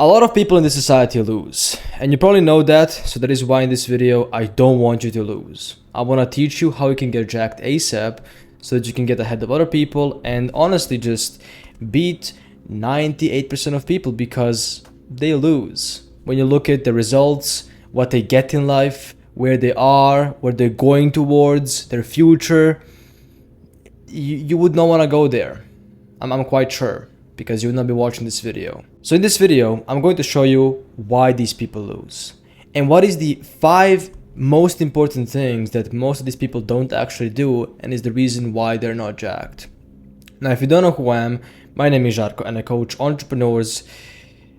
A lot of people in this society lose, and you probably know that, so that is why in this video I don't want you to lose. I want to teach you how you can get jacked ASAP so that you can get ahead of other people and honestly just beat 98% of people because they lose. When you look at the results, what they get in life, where they are, where they're going towards, their future, you would not want to go there. I'm quite sure, because you would not be watching this video. So in this video, I'm going to show you why these people lose. And what is the 5 most important things that most of these people don't actually do and is the reason why they're not jacked. Now, if you don't know who I am, my name is Žarko and I coach entrepreneurs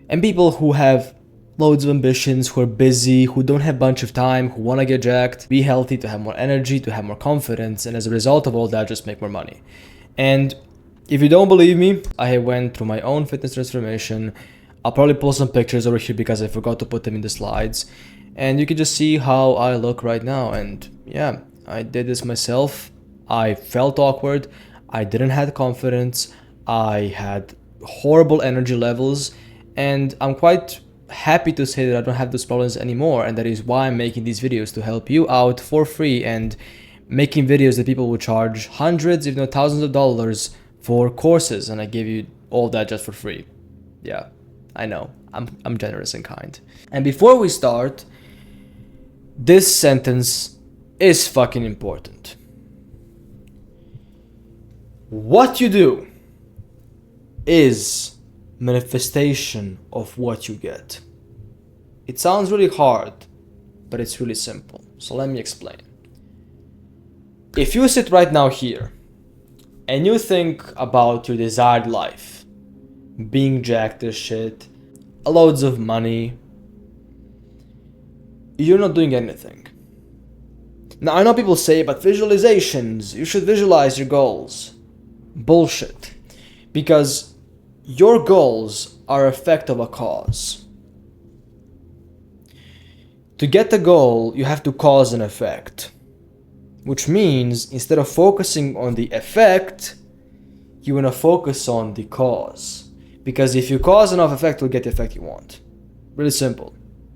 and people who have loads of ambitions, who are busy, who don't have a bunch of time, who want to get jacked, be healthy, to have more energy, to have more confidence, and as a result of all that, just make more money. And if you don't believe me, I went through my own fitness transformation. I'll probably pull some pictures over here because I forgot to put them in the slides. And you can just see how I look right now. And yeah, I did this myself. I felt awkward. I didn't have confidence. I had horrible energy levels. And I'm quite happy to say that I don't have those problems anymore. And that is why I'm making these videos, to help you out for free and making videos that people will charge hundreds, if not thousands of dollars for courses, and I give you all that just for free. Yeah, I know, I'm generous and kind. And before we start, this sentence is fucking important. What you do is manifestation of what you get. It sounds really hard, but it's really simple. So let me explain. If you sit right now here and you think about your desired life, being jacked as shit, loads of money, you're not doing anything. Now, I know people say, but visualizations, you should visualize your goals. Bullshit. Because your goals are an effect of a cause. To get the goal, you have to cause an effect. Which means, instead of focusing on the effect, you want to focus on the cause. Because if you cause enough effect, you'll get the effect you want. Really simple.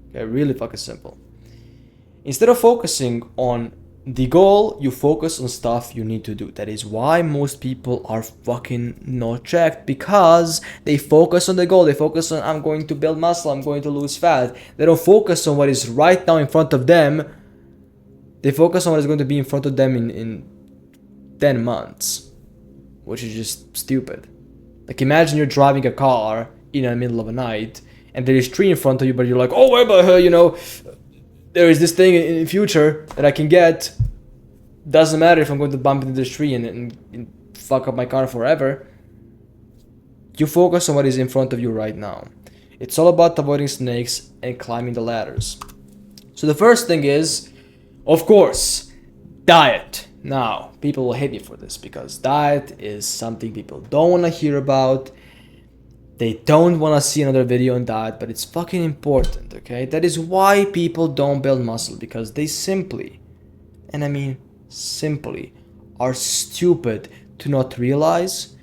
Okay, really fucking simple. Instead of focusing on the goal, you focus on stuff you need to do. That is why most people are fucking not jacked, because they focus on the goal. They focus on, I'm going to build muscle, I'm going to lose fat. They don't focus on what is right now in front of them. They focus on what is going to be in front of them in 10 months, which is just stupid. Like, imagine you're driving a car in the middle of the night and there is a tree in front of you, but you're like, oh, wait, but there is this thing in the future that I can get. Doesn't matter if I'm going to bump into this tree and fuck up my car forever. You focus on what is in front of you right now. It's all about avoiding snakes and climbing the ladders. So the first thing is, of course, diet. Now, people will hate me for this because diet is something people don't want to hear about. They don't want to see another video on diet, but it's fucking important, okay? That is why people don't build muscle, because they simply, and I mean simply, are stupid to not realize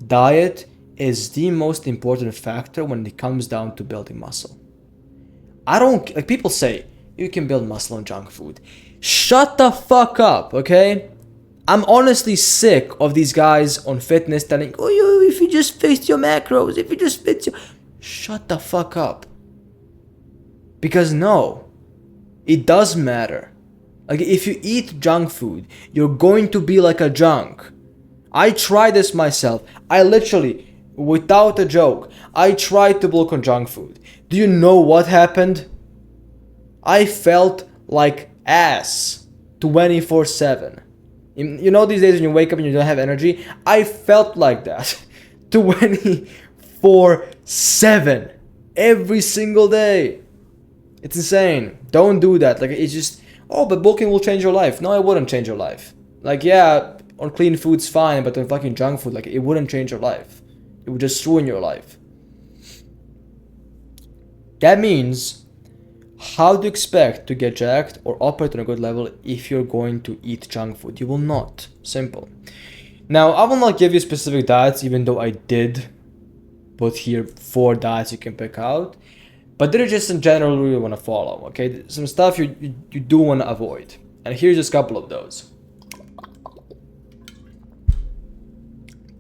diet is the most important factor when it comes down to building muscle. Like, people say, you can build muscle on junk food. Shut the fuck up, okay? I'm honestly sick of these guys on fitness telling, oh, if you just fix your macros, if you just fix your... Shut the fuck up. Because no, it does matter. Like, if you eat junk food, you're going to be like a junk. I tried this myself. I literally, without a joke, I tried to bulk on junk food. Do you know what happened? I felt like ass 24/7. You know, these days when you wake up and you don't have energy, I felt like that 24/7 every single day. It's insane. Don't do that. Like, it's just, oh, but bulking will change your life. No, it wouldn't change your life. Like, yeah, on clean food's fine, but on fucking junk food, like, it wouldn't change your life. It would just ruin your life. That means, how do you expect to get jacked or operate on a good level if you're going to eat junk food? You will not. Simple. Now, I will not give you specific diets, even though I did put here 4 diets you can pick out, but they're just in general you want to follow. Okay, some stuff you do want to avoid, and here's just a couple of those.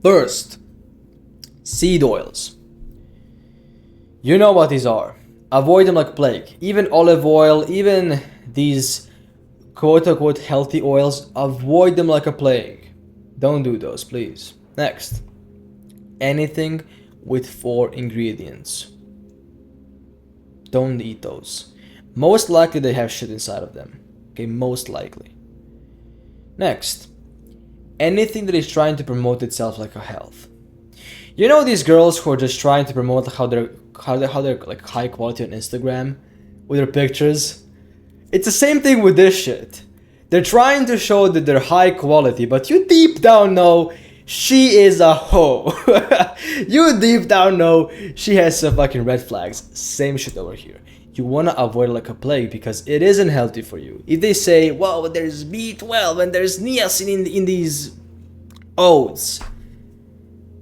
First, seed oils. You know what these are. Avoid them like plague. Even olive oil, even these quote-unquote healthy oils, avoid them like a plague. Don't do those, please. Next, anything with 4 ingredients. Don't eat those. Most likely they have shit inside of them. Okay, most likely. Next, anything that is trying to promote itself like a health. You know these girls who are just trying to promote how they're like high quality on Instagram with their pictures? It's the same thing with this shit. They're trying to show that they're high quality, but you deep down know she is a hoe. You deep down know she has some fucking red flags. Same shit over here. You want to avoid it like a plague because it isn't healthy for you. If they say, well, there's B12 and there's niacin in these oats,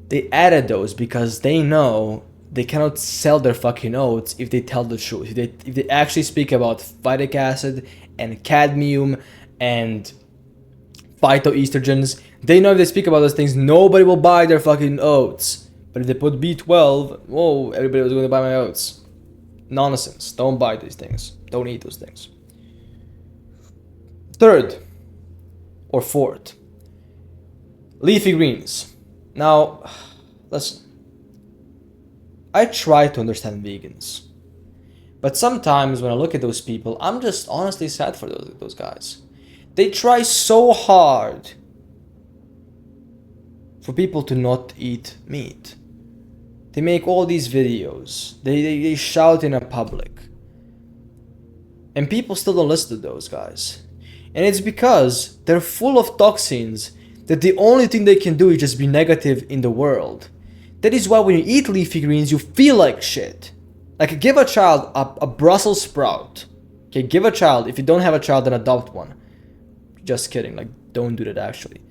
they added those because they know they cannot sell their fucking oats if they tell the truth. If they actually speak about phytic acid and cadmium and phytoestrogens, they know if they speak about those things, nobody will buy their fucking oats. But if they put B12, whoa, everybody was going to buy my oats. Nonsense. Don't buy these things. Don't eat those things. Third, or fourth, leafy greens. Now, listen. I try to understand vegans, but sometimes when I look at those people, I'm just honestly sad for those guys. They try so hard for people to not eat meat. They make all these videos. They shout in a public. And people still don't listen to those guys. And it's because they're full of toxins that the only thing they can do is just be negative in the world. That is why when you eat leafy greens, you feel like shit. Like, give a child a Brussels sprout. Okay, give a child. If you don't have a child, then adopt one. Just kidding. Like, don't do that actually.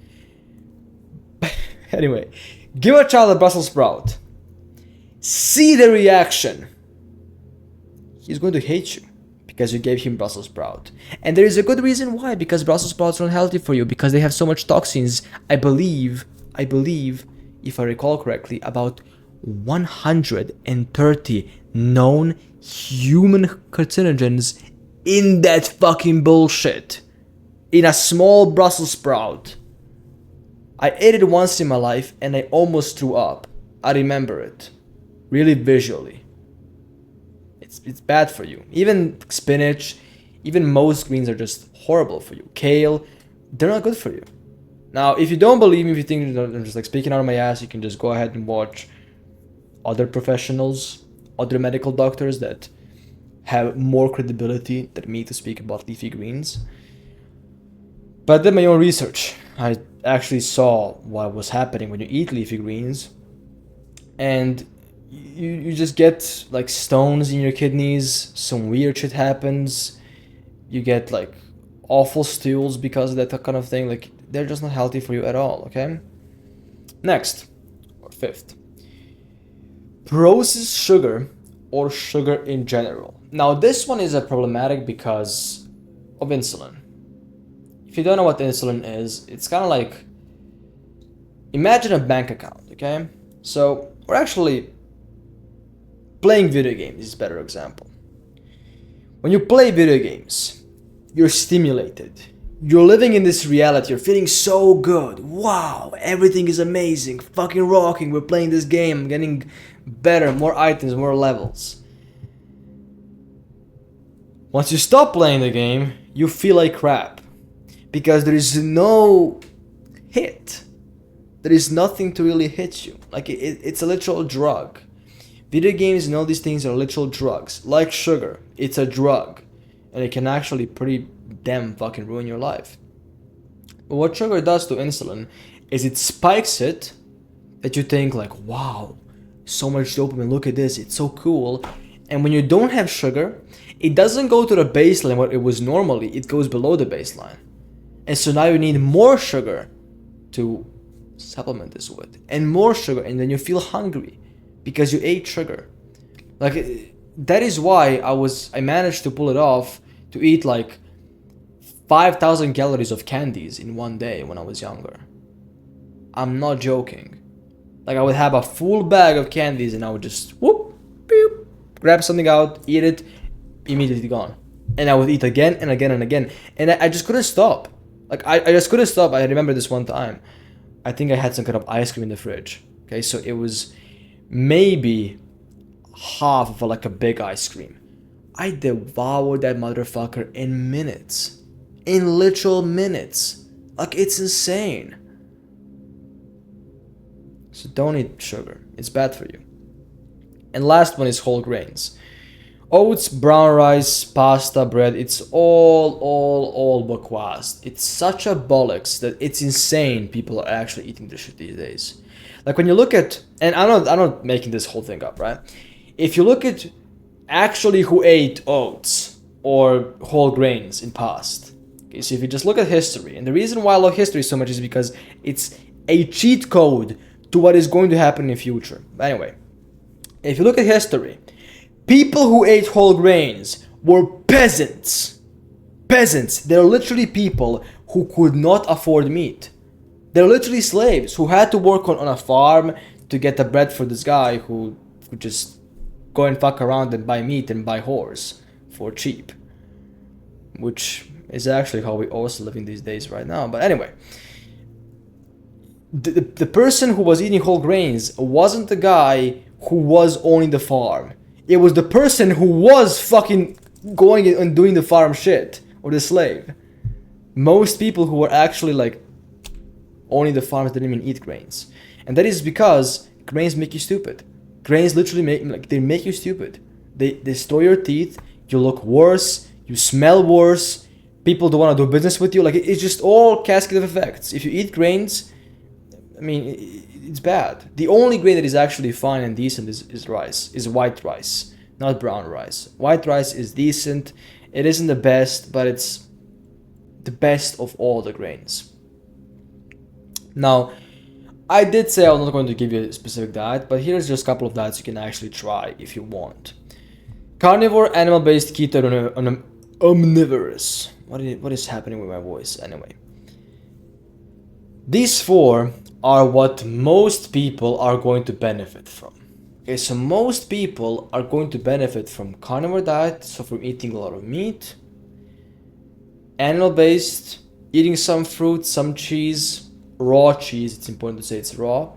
Anyway, give a child a Brussels sprout. See the reaction. He's going to hate you because you gave him Brussels sprout. And there is a good reason why. Because Brussels sprouts are unhealthy for you. Because they have so much toxins. I believe, if I recall correctly, about 130 known human carcinogens in that fucking bullshit. In a small Brussels sprout. I ate it once in my life and I almost threw up. I remember it. Really visually. It's bad for you. Even spinach, even most greens are just horrible for you. Kale, they're not good for you. Now, if you don't believe me, if you think I'm just like speaking out of my ass, you can just go ahead and watch other professionals, other medical doctors that have more credibility than me to speak about leafy greens. But I did my own research. I actually saw what was happening when you eat leafy greens. And you just get like stones in your kidneys, some weird shit happens. You get like awful stools because of that kind of thing. Like, they're just not healthy for you at all, okay? Next, or fifth, processed sugar or sugar in general. Now, this one is a problematic because of insulin. If you don't know what insulin is, it's kind of like, imagine a bank account, okay? So, we're actually playing video games is a better example. When you play video games, you're stimulated. You're living in this reality. You're feeling so good. Wow, everything is amazing. Fucking rocking. We're playing this game. Getting better. More items, more levels. Once you stop playing the game, you feel like crap. Because there is no hit. There is nothing to really hit you. Like, it's a literal drug. Video games and all these things are literal drugs. Like sugar. It's a drug. And it can actually pretty damn fucking ruin your life. But what sugar does to insulin is it spikes it that you think like, wow, so much dopamine, look at this, it's so cool. And when you don't have sugar, it doesn't go to the baseline where it was normally, it goes below the baseline. And so now you need more sugar to supplement this with. And more sugar, and then you feel hungry. because you ate sugar. Like, that is why I managed to pull it off to eat like 5,000 calories of candies in one day when I was younger. I'm not joking. Like, I would have a full bag of candies and I would just whoop, boop, grab something out, eat it, immediately gone. And I would eat again and again and again. And I just couldn't stop. Like, I just couldn't stop. I remember this one time. I think I had some kind of ice cream in the fridge. Okay, so it was maybe half of like a big ice cream. I devoured that motherfucker in minutes. In literal minutes. Like, it's insane. So don't eat sugar. It's bad for you. And last one is whole grains. Oats, brown rice, pasta, bread, it's all bakwas. It's such a bollocks that it's insane people are actually eating this shit these days. Like, when you look at, and I'm not making this whole thing up, right? If you look at actually who ate oats or whole grains in past, okay, so if you just look at history, and the reason why I love history so much is because it's a cheat code to what is going to happen in the future. But anyway, if you look at history, people who ate whole grains were peasants. Peasants. They're literally people who could not afford meat. They're literally slaves who had to work on a farm to get the bread for this guy who could just go and fuck around and buy meat and buy horse for cheap. Which is actually how we also live in these days right now. But anyway, the person who was eating whole grains wasn't the guy who was owning the farm. It was the person who was fucking going and doing the farm shit, or the slave. Most people who were actually like owning the farms didn't even eat grains. And that is because grains make you stupid. Grains literally make you stupid. They destroy your teeth, you look worse, you smell worse, people don't want to do business with you. Like, it's just all cascade of effects. If you eat grains, I mean, it's bad. The only grain that is actually fine and decent is rice, is white rice, not brown rice. White rice is decent. It isn't the best, but it's the best of all the grains. Now, I did say I'm not going to give you a specific diet, but here's just a couple of diets you can actually try if you want. Carnivore, animal-based, keto, and omnivorous. What is happening with my voice? Anyway. These four are what most people are going to benefit from. Okay, so most people are going to benefit from carnivore diet, so from eating a lot of meat, animal-based, eating some fruit, some cheese, raw cheese, it's important to say it's raw,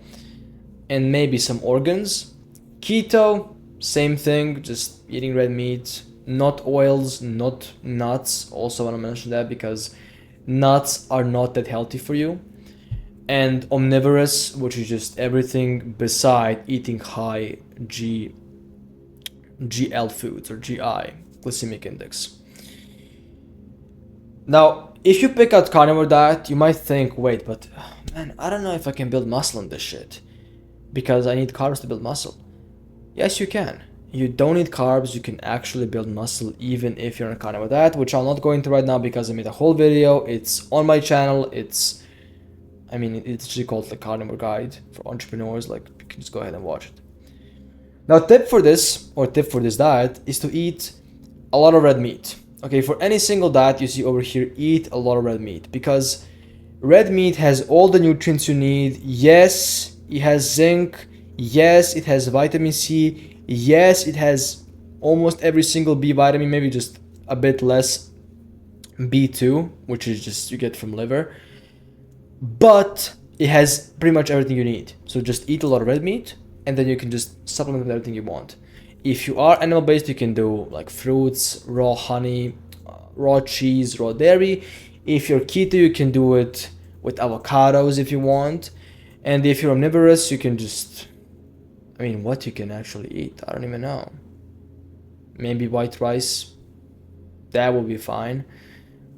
and maybe some organs. Keto, same thing, just eating red meat, not oils, not nuts. Also want to mention that because nuts are not that healthy for you. And omnivorous, which is just everything beside eating high GL foods, or GI, glycemic index. Now, if you pick out carnivore diet, you might think, wait, but man, I don't know if I can build muscle in this shit because I need carbs to build muscle. Yes, you can. You don't need carbs, you can actually build muscle even if you're on a carnivore diet, which I'm not going to right now because I made a whole video. It's on my channel. It's actually called the Carnivore Guide for Entrepreneurs. Like, you can just go ahead and watch it. Now, tip for this diet is to eat a lot of red meat. Okay, for any single diet you see over here, eat a lot of red meat because red meat has all the nutrients you need. Yes, it has zinc. Yes, it has vitamin C. Yes, it has almost every single B vitamin, maybe just a bit less B2, which is just you get from liver. But it has pretty much everything you need. So just eat a lot of red meat and then you can just supplement with everything you want. If you are animal based, you can do like fruits, raw honey, raw cheese, raw dairy. If you're keto, you can do it with avocados if you want. And if you're omnivorous, you can just, what you can actually eat, I don't even know. Maybe white rice, that will be fine.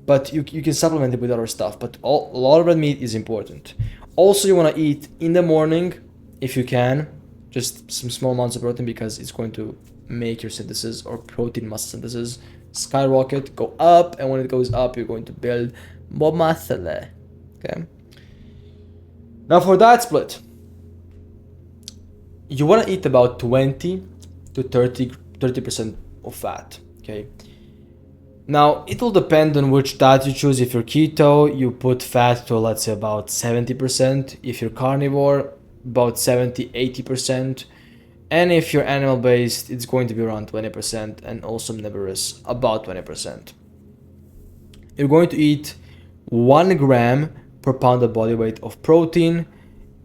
But you can supplement it with other stuff. But a lot of red meat is important. Also, you want to eat in the morning, if you can, just some small amounts of protein because it's going to make your synthesis or protein muscle synthesis skyrocket, go up. And when it goes up, you're going to build more muscle. Okay. Now for diet split. you want to eat about 20 to 30% of fat, okay? Now, it will depend on which diet you choose. If you're keto, you put fat to, let's say, about 70%. If you're carnivore, about 70, 80%. And if you're animal-based, it's going to be around 20%, and also omnivorous, about 20%. You're going to eat 1 gram per pound of body weight of protein.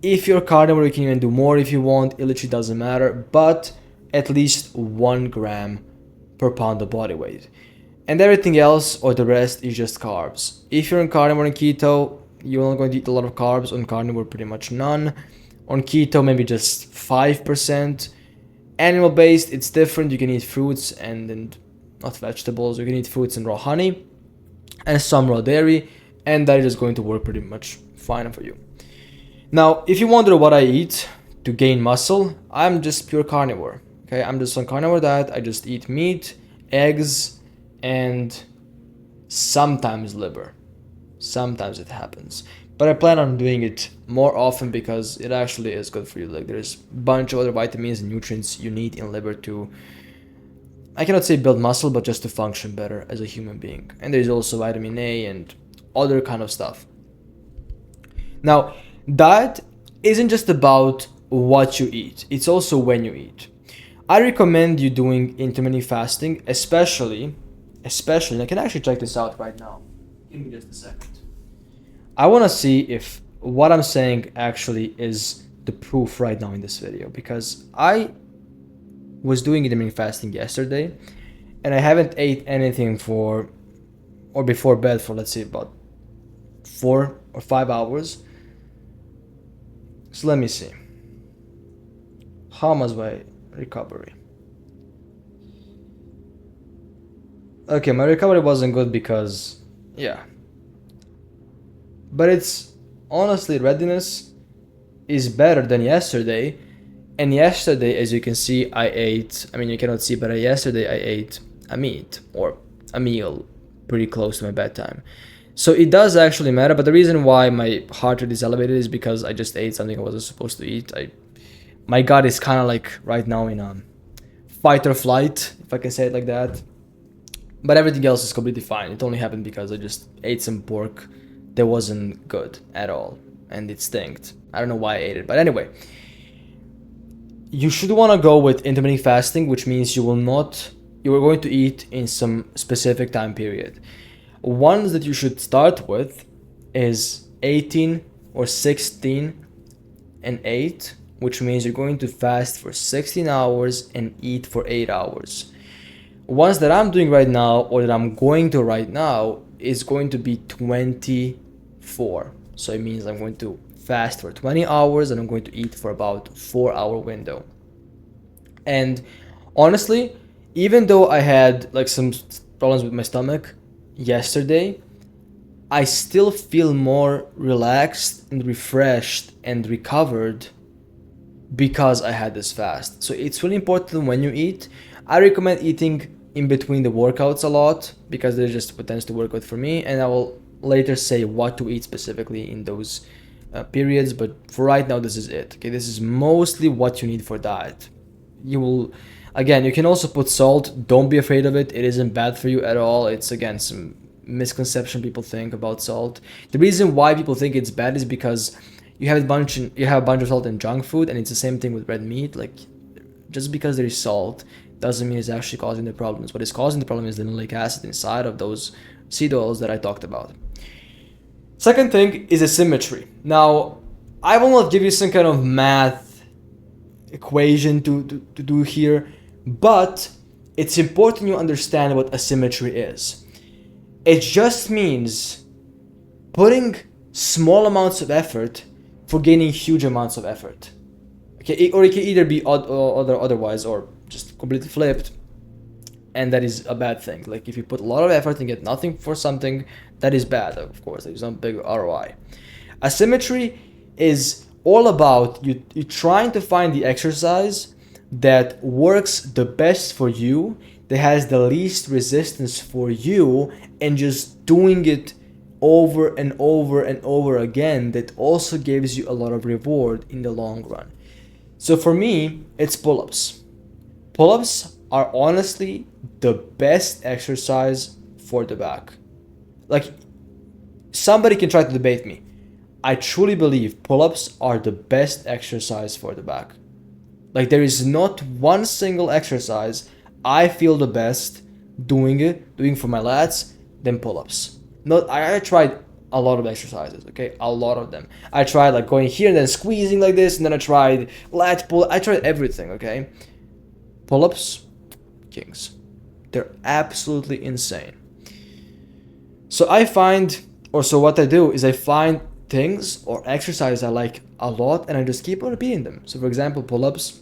If you're carnivore, you can even do more if you want. It literally doesn't matter, but at least 1 gram per pound of body weight. And everything else, or the rest, is just carbs. If you're in carnivore and keto, you're only going to eat a lot of carbs. On carnivore, pretty much none. On keto, maybe just 5%. Animal-based, it's different. You can eat fruits and not vegetables. You can eat fruits and raw honey and some raw dairy, and that is going to work pretty much fine for you. Now, if you wonder what I eat to gain muscle, I'm just pure carnivore. Okay, I'm just on carnivore diet. I just eat meat, eggs, and sometimes liver. Sometimes it happens, but I plan on doing it more often because it actually is good for you. Like, there's a bunch of other vitamins and nutrients you need in liver to, I cannot say build muscle, but just to function better as a human being. And there's also vitamin A and other kind of stuff. Now, diet isn't just about what you eat, it's also when you eat. I recommend you doing intermittent fasting, especially, I can actually check this out right now. Give me just a second. I want to see if what I'm saying actually is the proof right now in this video, because I was doing intermittent fasting yesterday and I haven't ate anything before bed for, let's say, about 4 or 5 hours. So let me see. How was my recovery? Okay, my recovery wasn't good because, yeah. But it's honestly, readiness is better than yesterday. And yesterday, as you can see, you cannot see, but yesterday I ate a meat or a meal pretty close to my bedtime. So it does actually matter, but the reason why my heart rate is elevated is because I just ate something I wasn't supposed to eat. My gut is kind of like right now in fight or flight, if I can say it like that. But everything else is completely fine. It only happened because I just ate some pork that wasn't good at all, and it stinked. I don't know why I ate it, but anyway. You should want to go with intermittent fasting, which means you are going to eat in some specific time period. Ones that you should start with is 18 or 16 and 8, which means you're going to fast for 16 hours and eat for 8 hours. Ones that I'm doing right now, or that I'm going to right now, is going to be 24. So it means I'm going to fast for 20 hours and I'm going to eat for about 4-hour window. And honestly, even though I had like some problems with my stomach yesterday, I still feel more relaxed and refreshed and recovered because I had this fast. So it's really important when you eat. I recommend eating in between the workouts a lot because it just tends to work good for me, and I will later say what to eat specifically in those periods, but for right now this is it. Okay, this is mostly what you need for diet. You can also put salt. Don't be afraid of it. It isn't bad for you at all. It's, again, some misconception people think about salt. The reason why people think it's bad is because you have a bunch of salt in junk food, and it's the same thing with red meat. Like, just because there is salt doesn't mean it's actually causing the problems. What is causing the problem is the linoleic acid inside of those seed oils that I talked about. Second thing is asymmetry. Now, I will not give you some kind of math equation to do here, but it's important you understand what asymmetry is. It just means putting small amounts of effort for gaining huge amounts of effort. Okay, or it can either be otherwise or just completely flipped, and that is a bad thing. Like, if you put a lot of effort and get nothing for something, that is bad. Of course, there's no big ROI. Asymmetry is all about you trying to find the exercise that works the best for you, that has the least resistance for you, and just doing it over and over and over again, that also gives you a lot of reward in the long run. So for me, it's pull-ups. Pull-ups are honestly the best exercise for the back. Like, somebody can try to debate me. I truly believe pull-ups are the best exercise for the back. Like, there is not one single exercise I feel the best doing for my lats than pull-ups. Not I tried a lot of exercises, okay? A lot of them. I tried like going here and then squeezing like this, and then I tried lat pull. I tried everything, okay? Pull-ups, kings. They're absolutely insane. So what I do is I find things or exercises I like a lot and I just keep on repeating them. So for example, pull-ups,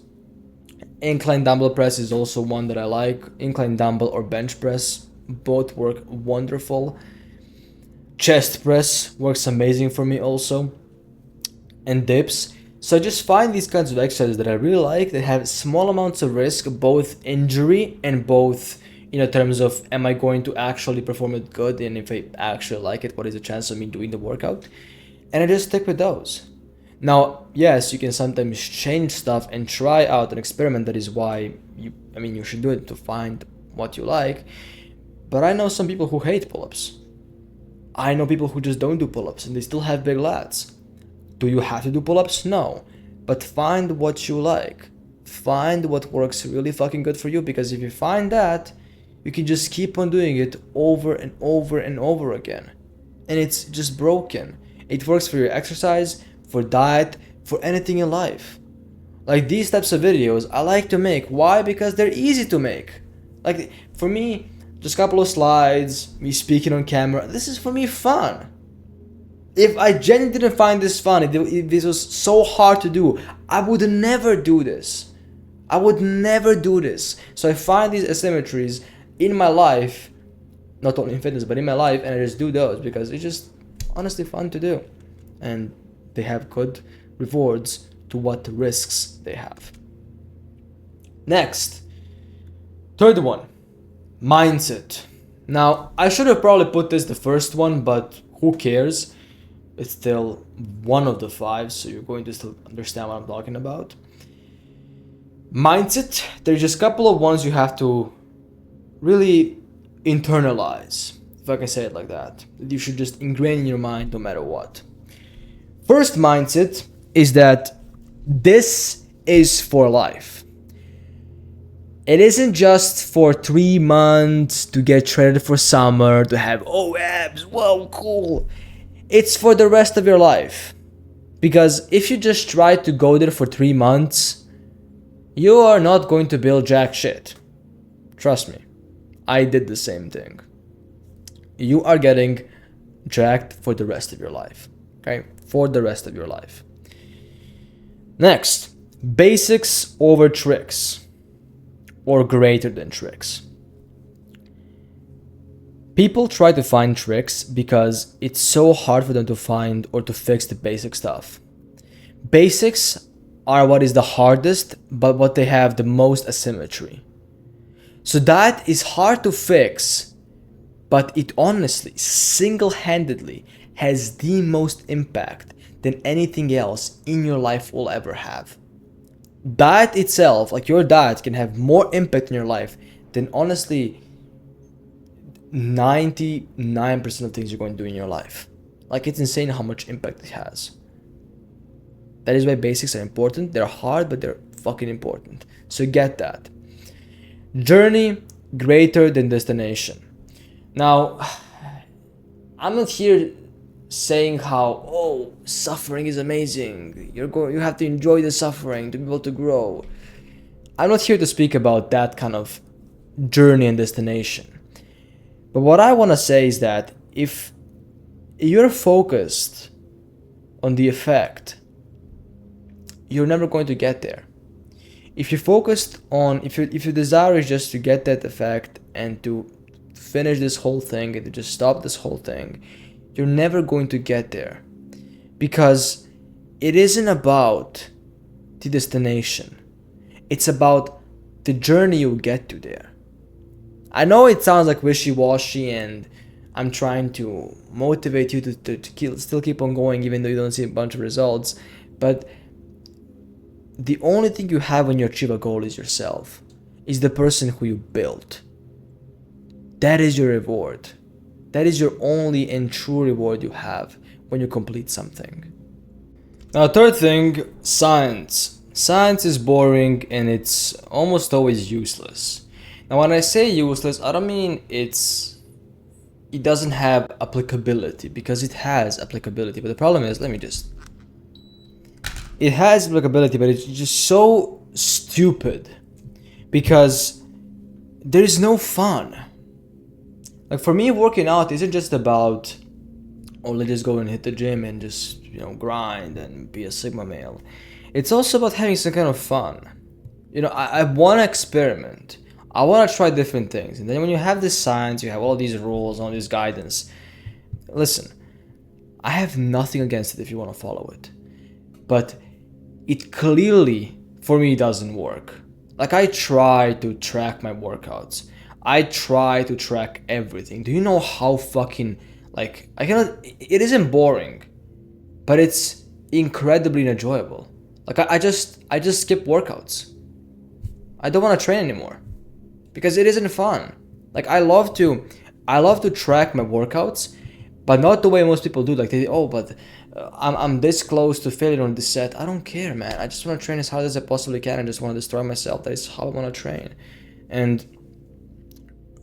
incline dumbbell press is also one that I like. Incline dumbbell or bench press, both work wonderful. Chest press works amazing for me also. And dips. So I just find these kinds of exercises that I really like that have small amounts of risk, both injury and both terms of am I going to actually perform it good, and if I actually like it, what is the chance of me doing the workout? And I just stick with those. Now, yes, you can sometimes change stuff and try out an experiment. That is why you should do it to find what you like. But I know some people who hate pull-ups. I know people who just don't do pull-ups and they still have big lats. Do you have to do pull-ups? No. But find what you like. Find what works really fucking good for you, because if you find that, you can just keep on doing it over and over and over again. And it's just broken. It works for your exercise, for diet, for anything in life. Like these types of videos I like to make. Why? Because they're easy to make. Like for me, just a couple of slides, me speaking on camera. This is for me fun. If I genuinely didn't find this fun, if this was so hard to do, I would never do this. I would never do this. So I find these asymmetries in my life, not only in fitness, but in my life, and I just do those because it's just honestly fun to do. And they have good rewards to what risks they have. Next, third one, mindset. Now, I should have probably put this the first one, but who cares? It's still one of the 5, so you're going to still understand what I'm talking about. Mindset, there's just a couple of ones you have to really internalize, if I can say it like that. You should just ingrain in your mind no matter what. First mindset is that this is for life. It isn't just for 3 months to get ready for summer, to have, abs, whoa, cool. It's for the rest of your life. Because if you just try to go there for 3 months, you are not going to build jack shit. Trust me. I did the same thing. You are getting jacked for the rest of your life. Okay? For the rest of your life. Next, basics over tricks. Or greater than tricks. People try to find tricks because it's so hard for them to find or to fix the basic stuff. Basics are what is the hardest, but what they have the most asymmetry. So that is hard to fix, but it honestly, single-handedly, has the most impact than anything else in your life will ever have. Diet itself, like your diet, can have more impact in your life than honestly 99% of things you're going to do in your life. Like, it's insane how much impact it has. That is why basics are important. They're hard, but they're fucking important. So get that. Journey greater than destination. Now, I'm not here saying how suffering is amazing. You have to enjoy the suffering to be able to grow. I'm not here to speak about that kind of journey and destination. But what I want to say is that if you're focused on the effect, you're never going to get there. If you're focused on, if your desire is just to get that effect and to finish this whole thing and to just stop this whole thing, you're never going to get there. Because it isn't about the destination. It's about the journey you get to there. I know it sounds like wishy-washy and I'm trying to motivate you to still keep on going even though you don't see a bunch of results. But the only thing you have when you achieve a goal is yourself, is the person who you built. That is your reward. That is your only and true reward you have when you complete something. Now, third thing, science. Science is boring and it's almost always useless. Now, when I say useless, I don't mean it doesn't have applicability, because it has applicability. But the problem is, it has applicability, but it's just so stupid because there is no fun. Like, for me, working out isn't just about, oh, let's just go and hit the gym and just, grind and be a Sigma male. It's also about having some kind of fun. I want to experiment. I want to try different things. And then when you have this science, you have all these rules, all this guidance. Listen, I have nothing against it if you want to follow it. But it clearly, for me, doesn't work. Like, I try to track my workouts. I try to track everything. Do you know how fucking, I cannot, it isn't boring, but it's incredibly enjoyable. I just skip workouts. I don't want to train anymore because it isn't fun. I love to track my workouts, but not the way most people do. I'm this close to failure on this set. I don't care, man. I just want to train as hard as I possibly can and just want to destroy myself. That is how I want to train. And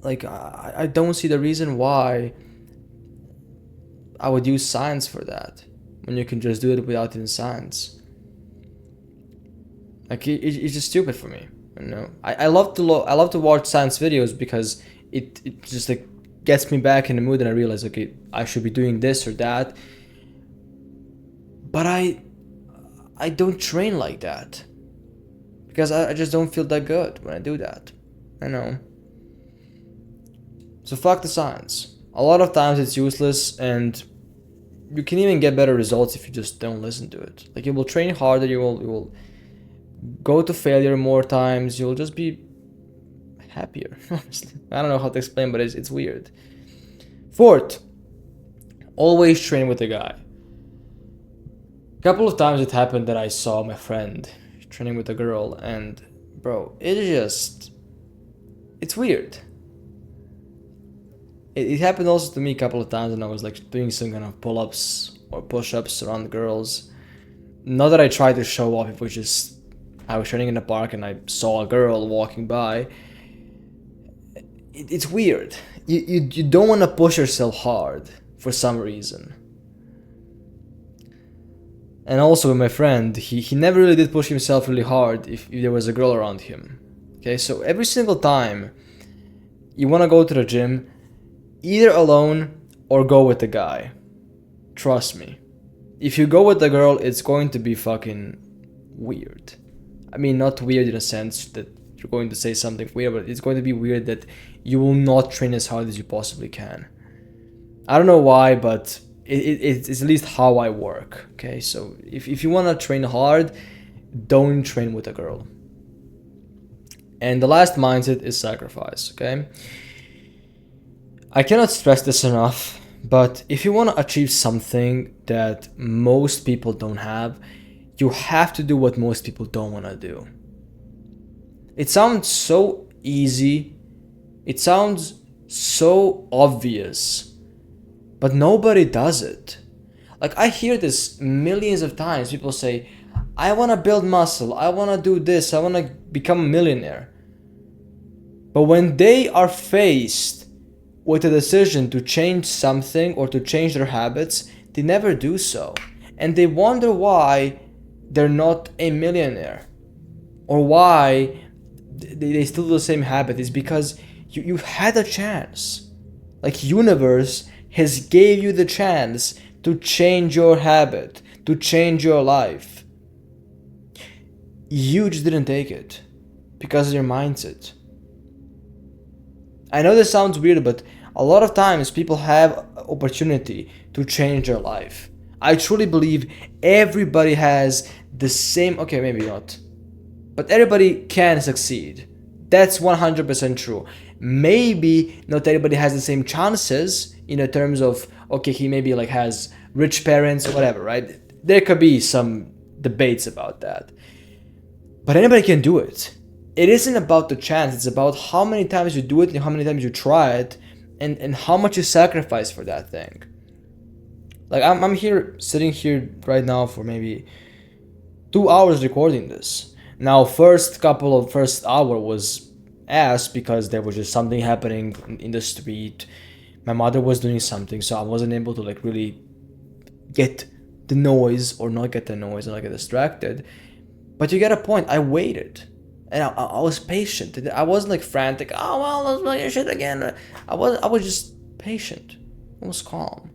I don't see the reason why I would use science for that when you can just do it without even science. It's just stupid for me. I love to watch science videos because it just gets me back in the mood and I realize, okay, I should be doing this or that. But I don't train like that because I just don't feel that good when I do that. I know. So fuck the science. A lot of times it's useless, and you can even get better results if you just don't listen to it. You will train harder, you will go to failure more times, you'll just be happier, honestly. I don't know how to explain, but it's weird. Fourth, always train with a guy. A couple of times it happened that I saw my friend training with a girl, and bro, it's weird. It happened also to me a couple of times, and I was doing some kind of pull-ups or push-ups around the girls. Not that I tried to show off, it was just I was training in the park and I saw a girl walking by. It's weird. You don't want to push yourself hard for some reason. And also with my friend, he never really did push himself really hard if there was a girl around him. Okay, so every single time you want to go to the gym, either alone or go with the guy. Trust me. If you go with the girl, it's going to be fucking weird. I mean, not weird in a sense that you're going to say something weird, but it's going to be weird that you will not train as hard as you possibly can. I don't know why, but it's at least how I work. Okay, so if you want to train hard, don't train with a girl. And the last mindset is sacrifice. Okay, I cannot stress this enough, but if you want to achieve something that most people don't have, you have to do what most people don't want to do. It sounds so easy. It sounds so obvious, but nobody does it. I hear this millions of times. People say, I want to build muscle. I want to do this. I want to become a millionaire. But when they are faced with a decision to change something or to change their habits, they never do so. And they wonder why they're not a millionaire or why they still do the same habit. Is because you had a chance. Universe has gave you the chance to change your habit, to change your life. You just didn't take it because of your mindset. I know this sounds weird, but a lot of times people have opportunity to change their life. I truly believe everybody has the same, okay, maybe not, but everybody can succeed. That's 100% true. Maybe not everybody has the same chances in the terms of, okay, he maybe has rich parents or whatever, right? There could be some debates about that. But anybody can do it. It isn't about the chance. It's about how many times you do it and how many times you try it, and how much you sacrifice for that thing. Like I'm here, sitting here right now for maybe 2 hours recording this. Now, first hour was ass because there was just something happening in the street. My mother was doing something, so I wasn't able to like really get the noise or not get the noise and not get distracted. But you get a point. I waited, and I was patient. I wasn't like frantic. Oh well, let's play your shit again. I was just patient. I was calm.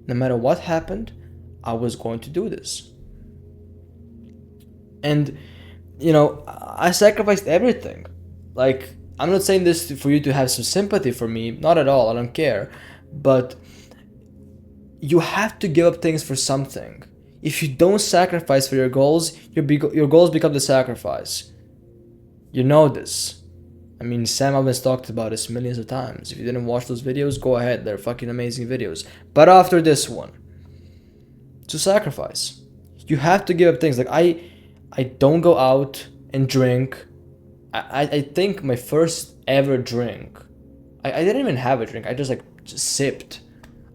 No matter what happened, I was going to do this. And I sacrificed everything. Like, I'm not saying this for you to have some sympathy for me. Not at all. I don't care. But you have to give up things for something. If you don't sacrifice for your goals, your goals become the sacrifice. You know this. I mean, Sam Evans talked about this millions of times. If you didn't watch those videos, go ahead. They're fucking amazing videos. But after this one, to sacrifice. You have to give up things. Like, I don't go out and drink. I think my first ever drink, I didn't even have a drink. I just sipped.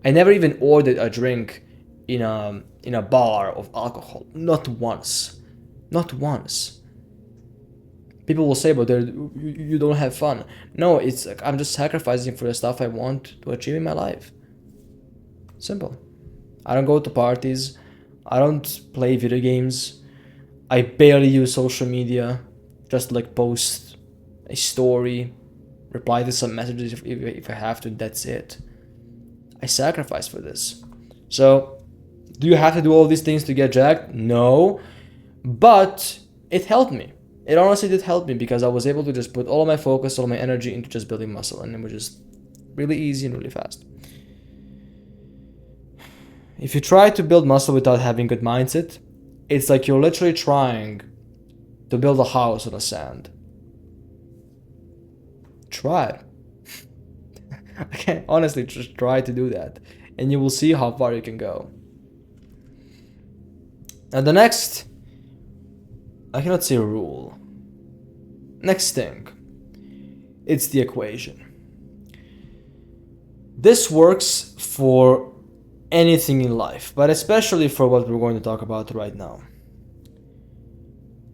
I never even ordered a drink in a bar of alcohol. Not once. Not once. People will say, but you don't have fun. No, it's like I'm just sacrificing for the stuff I want to achieve in my life. Simple. I don't go to parties. I don't play video games. I barely use social media. Just like post a story, reply to some messages if I have to. That's it. I sacrifice for this. So, do you have to do all these things to get jacked? No. But it helped me. It honestly did help me because I was able to just put all of my focus, all of my energy into just building muscle, and it was just really easy and really fast. If you try to build muscle without having good mindset, it's like you're literally trying to build a house on the sand. Try. Okay, honestly, just try to do that, and you will see how far you can go. Now the next, I cannot say rule. Next thing, it's the equation. This works for anything in life, but especially for what we're going to talk about right now.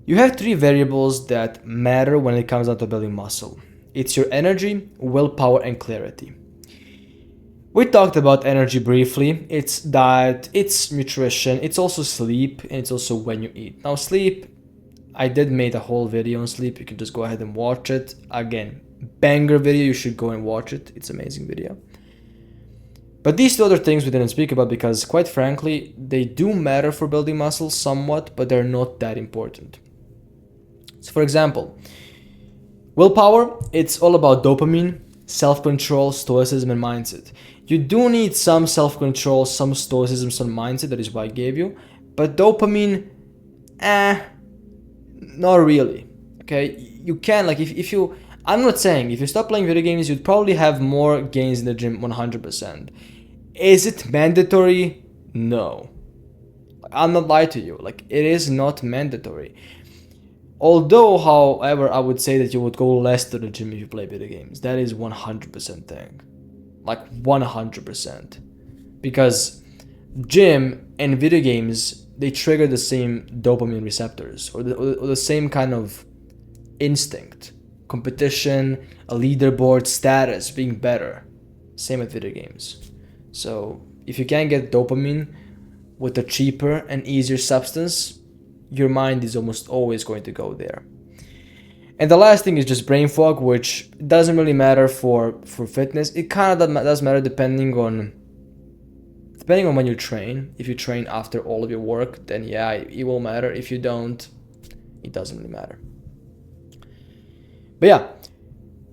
You have three variables that matter when it comes down to building muscle. It's your energy, willpower, and clarity. We talked about energy briefly. It's diet, it's nutrition, it's also sleep, and it's also when you eat. Now sleep, I did make a whole video on sleep. You can just go ahead and watch it. Again, banger video, you should go and watch it. It's an amazing video. But these two other things we didn't speak about because, quite frankly, they do matter for building muscle somewhat, but they're not that important. So for example, willpower, it's all about dopamine, self-control, stoicism, and mindset. You do need some self-control, some stoicism, some mindset, that is why I gave you. But dopamine, not really. Okay, you can, like, if you, I'm not saying if you stop playing video games, you'd probably have more gains in the gym 100%. Is it mandatory? No. I'm not lying to you. Like, it is not mandatory. Although, however, I would say that you would go less to the gym if you play video games. That is 100% thing. Like 100%. Because gym and video games, they trigger the same dopamine receptors or the same kind of instinct. Competition, a leaderboard, status, being better. Same with video games. So if you can get dopamine with a cheaper and easier substance, your mind is almost always going to go there. And the last thing is just brain fog, which doesn't really matter for fitness. It kind of does matter depending on when you train. If you train after all of your work, then yeah, it will matter. If you don't, it doesn't really matter. But yeah,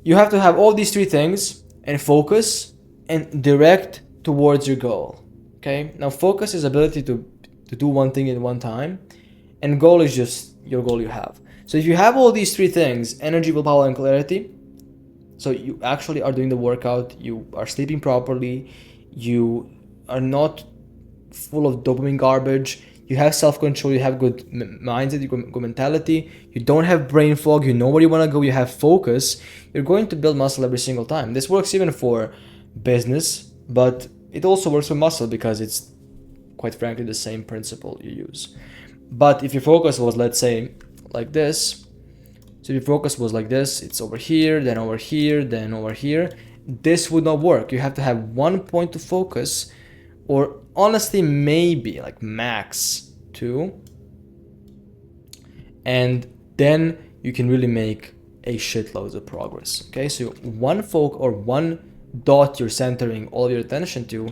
you have to have all these three things and focus and direct towards your goal. Okay? Now focus is ability to do one thing at one time, and goal is just your goal you have. So if you have all these three things, energy, willpower, and clarity, so you actually are doing the workout, you are sleeping properly, you are not full of dopamine garbage, you have self-control, you have good mindset, you good mentality, you don't have brain fog, you know where you want to go, you have focus, you're going to build muscle every single time. This works even for business, but it also works for muscle because it's quite frankly the same principle you use. But if your focus was, let's say, like this, so if your focus was like this, it's over here, then over here, then over here, this would not work. You have to have one point to focus, or honestly maybe like max 2, and then you can really make a shitload of progress. Okay, so one dot you're centering all of your attention to,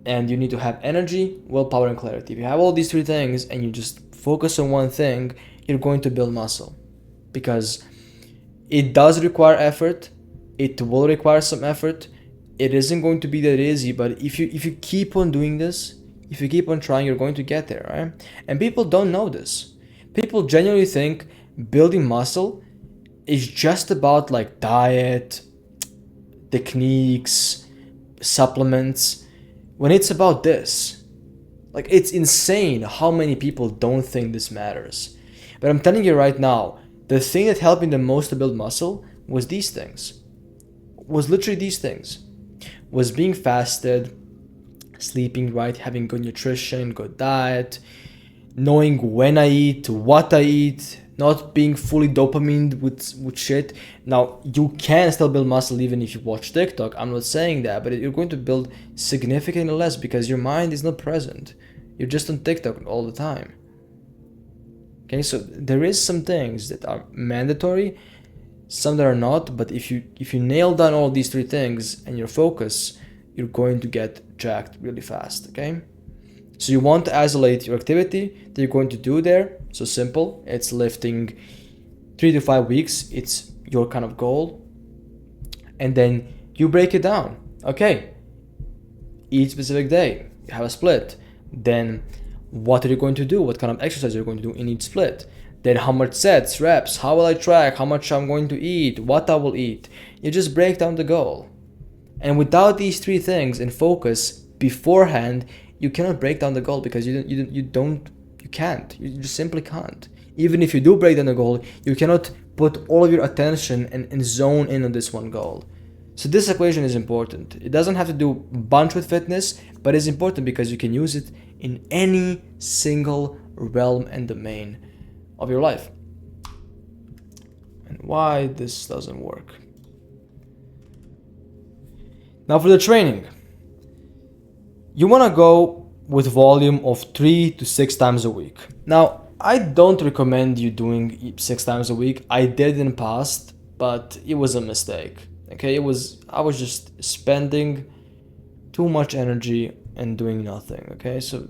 and you need to have energy, willpower, and clarity. If you have all these 3 things and you just focus on one thing, you're going to build muscle, because it does require effort. It will require some effort. It isn't going to be that easy, but if you keep on doing this, if you keep on trying, you're going to get there, right? And people don't know this. People genuinely think building muscle is just about like diet, techniques, supplements, when it's about this. Like, it's insane how many people don't think this matters. But I'm telling you right now, the thing that helped me the most to build muscle was these things. Was literally these things. Was being fasted, sleeping right, having good nutrition, good diet, knowing when I eat, what I eat, not being fully dopamine with shit. Now, you can still build muscle even if you watch TikTok. I'm not saying that, but you're going to build significantly less because your mind is not present. You're just on TikTok all the time. Okay, so there is some things that are mandatory, some that are not, but if you nail down all these 3 things and your focus, you're going to get jacked really fast, okay? So you want to isolate your activity that you're going to do there. So simple, it's lifting 3 to 5 weeks. It's your kind of goal. And then you break it down. Okay, each specific day, you have a split. Then what are you going to do? What kind of exercise are you going to do in each split? Then how much sets, reps, how will I track, how much I'm going to eat, what I will eat. You just break down the goal. And without these 3 things and focus beforehand, you cannot break down the goal, because you can't. You just simply can't. Even if you do break down the goal, you cannot put all of your attention and zone in on this one goal. So this equation is important. It doesn't have to do a bunch with fitness, but it's important because you can use it in any single realm and domain of your life. And why this doesn't work. Now for the training. You want to go with volume of 3 to 6 times a week. Now, I don't recommend you doing 6 times a week. I did in the past, but it was a mistake. Okay, I was just spending too much energy and doing nothing. Okay, so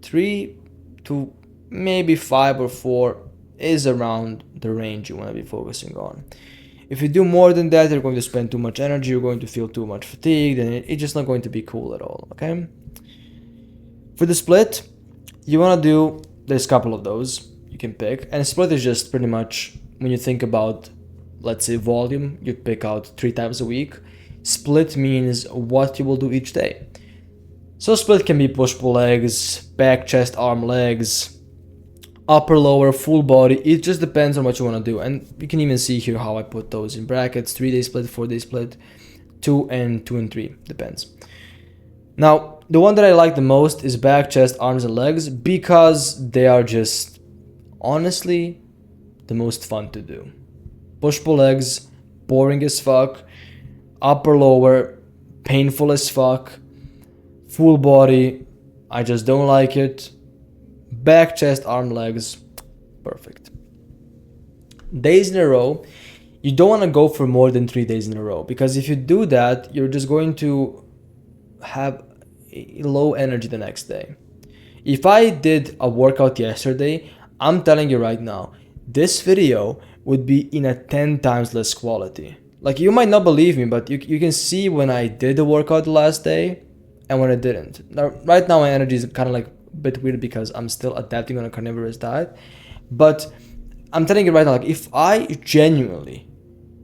3 to maybe 5 or 4 is around the range you want to be focusing on. If you do more than that, you're going to spend too much energy, you're going to feel too much fatigue, and it's just not going to be cool at all, okay? For the split, you want to do, there's a couple of those you can pick, and split is just pretty much, when you think about, let's say, volume, you pick out 3 times a week. Split means what you will do each day. So split can be push-pull legs, back, chest, arm, legs, upper, lower, full body. It just depends on what you want to do. And you can even see here how I put those in brackets: 3-day split, 4-day split, 2 and 3, depends. Now, the one that I like the most is back, chest, arms, and legs, because they are just honestly the most fun to do. Push-pull legs, boring as fuck. Upper, lower, painful as fuck. Full body, I just don't like it. Back, chest, arm, legs, perfect. Days in a row, you don't want to go for more than 3 days in a row, because if you do that, you're just going to have low energy the next day. If I did a workout yesterday, I'm telling you right now, this video would be in a 10 times less quality. Like, you might not believe me, but you can see when I did the workout the last day and when I didn't. Now, right now my energy is kind of like a bit weird because I'm still adapting on a carnivorous diet. But I'm telling you right now, like, if I genuinely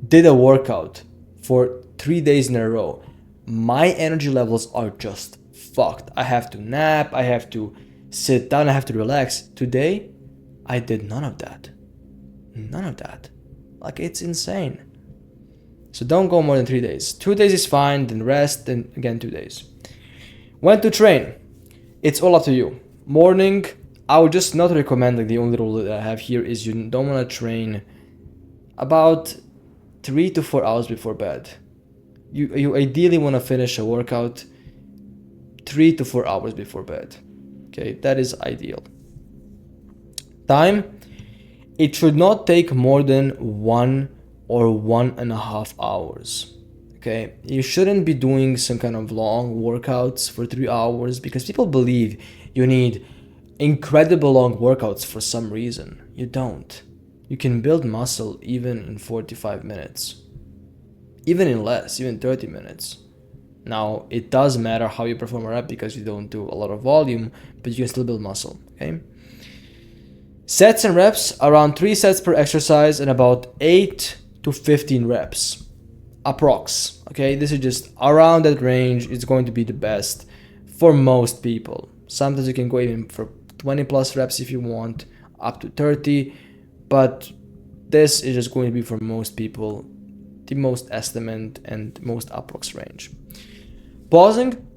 did a workout for 3 days in a row, my energy levels are just fucked. I have to nap, I have to sit down, I have to relax. Today, I did none of that. None of that. Like, it's insane. So don't go more than 3 days. 2 days is fine, then rest, then again 2 days. When to train? It's all up to you. Morning, I would just not recommend, like the only rule that I have here is you don't want to train about 3 to 4 hours before bed. You ideally want to finish a workout 3 to 4 hours before bed. Okay, that is ideal. Time, it should not take more than 1 or 1.5 hours. Okay, you shouldn't be doing some kind of long workouts for 3 hours because people believe you need incredible long workouts for some reason. You don't. You can build muscle even in 45 minutes, even in less, even 30 minutes. Now, it does matter how you perform a rep because you don't do a lot of volume, but you can still build muscle, okay? Sets and reps, around 3 sets per exercise and about 8 to 15 reps, approx, okay? This is just around that range. It's going to be the best for most people. Sometimes you can go even for 20 plus reps if you want, up to 30, but this is just going to be for most people the most estimate and most approx range. Pausing,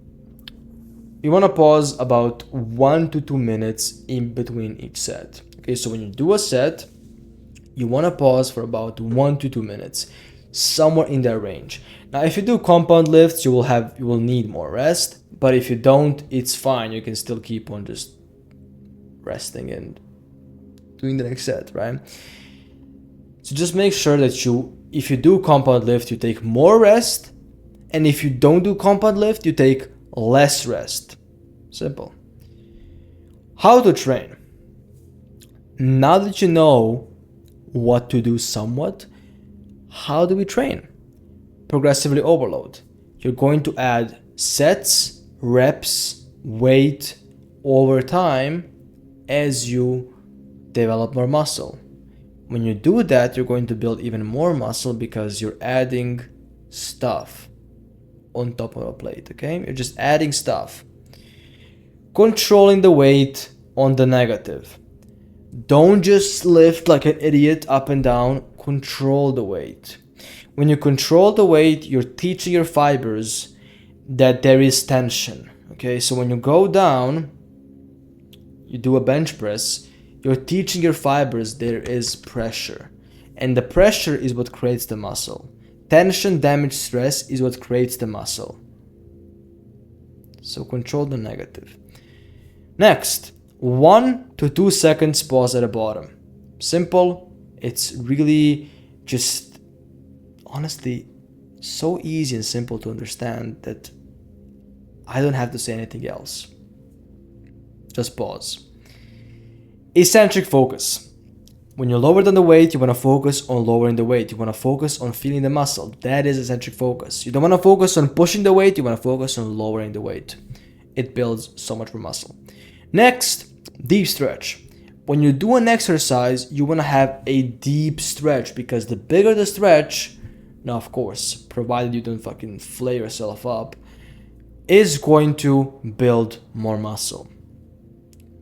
you want to pause about 1 to 2 minutes in between each set. Okay, so when you do a set, you want to pause for about 1 to 2 minutes, somewhere in that range. Now, if you do compound lifts, you will need more rest, but if you don't, it's fine. You can still keep on just resting and doing the next set, right? So just make sure that if you do compound lift, you take more rest, and if you don't do compound lift, you take less rest. Simple. How to train? Now that you know what to do somewhat, how do we train? Progressively overload. You're going to add sets, reps, weight over time as you develop more muscle. When you do that, you're going to build even more muscle because you're adding stuff on top of a plate, okay? You're just adding stuff. Controlling the weight on the negative. Don't just lift like an idiot up and down. Control the weight. When you control the weight, you're teaching your fibers that there is tension, okay? So when you go down, you do a bench press, you're teaching your fibers there is pressure. And the pressure is what creates the muscle. Tension, damage, stress is what creates the muscle. So control the negative. Next, 1 to 2 seconds pause at the bottom. Simple. It's really just, honestly, so easy and simple to understand that I don't have to say anything else. Just pause. Eccentric focus. When you're lower than the weight, you want to focus on lowering the weight. You want to focus on feeling the muscle. That is eccentric focus. You don't want to focus on pushing the weight. You want to focus on lowering the weight. It builds so much more muscle. Next, deep stretch. When you do an exercise, you want to have a deep stretch because the bigger the stretch, now of course, provided you don't fucking flay yourself up, is going to build more muscle.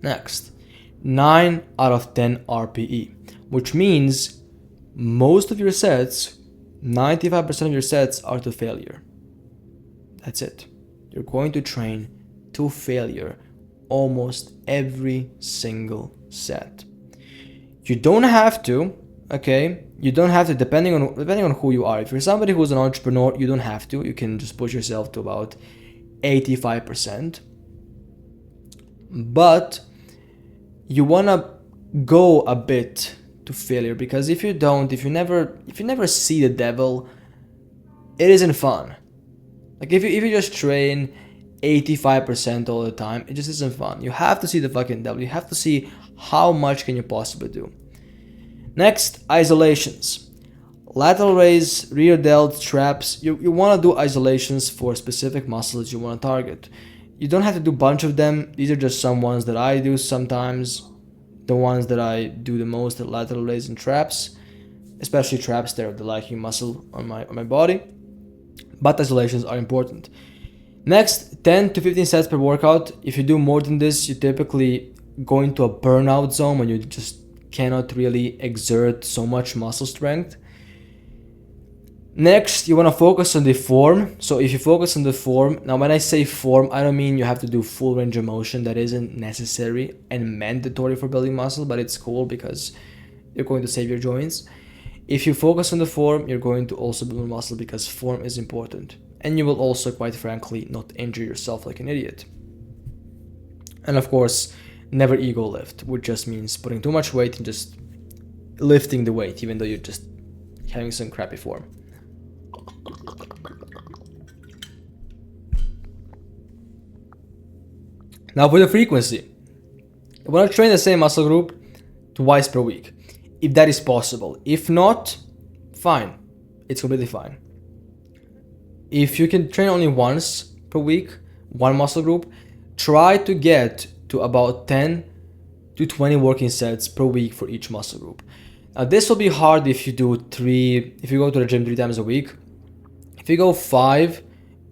Next, 9 out of 10 RPE, which means most of your sets, 95% of your sets are to failure. That's it. You're going to train to failure almost every single set. You don't have to, okay? You don't have to, depending on who you are. If you're somebody who's an entrepreneur, you don't have to. You can just push yourself to about 85%. But you want to go a bit to failure because if you never see the devil, it isn't fun. Like if you just train 85% all the time, it just isn't fun. You have to see the fucking devil. You have to see how much can you possibly do. Next, isolations. Lateral raise, rear delt, traps. You want to do isolations for specific muscles you want to target. You don't have to do a bunch of them. These are just some ones that I do sometimes. The ones that I do the most are lateral raise and traps. Especially traps, they're the lacking muscle on my body. But isolations are important. Next, 10 to 15 sets per workout. If you do more than this, you typically go into a burnout zone when you just cannot really exert so much muscle strength. Next, you want to focus on the form. So if you focus on the form, now when I say form, I don't mean you have to do full range of motion. That isn't necessary and mandatory for building muscle, but it's cool because you're going to save your joints. If you focus on the form, you're going to also build muscle because form is important. And you will also, quite frankly, not injure yourself like an idiot. And of course, never ego lift, which just means putting too much weight and just lifting the weight, even though you're just having some crappy form. Now for the frequency, you want to train the same muscle group twice per week, if that is possible. If not, fine, it's completely fine. If you can train only once per week, one muscle group, try to get to about 10 to 20 working sets per week for each muscle group. Now this will be hard if you go to the gym 3 times a week. If you go 5,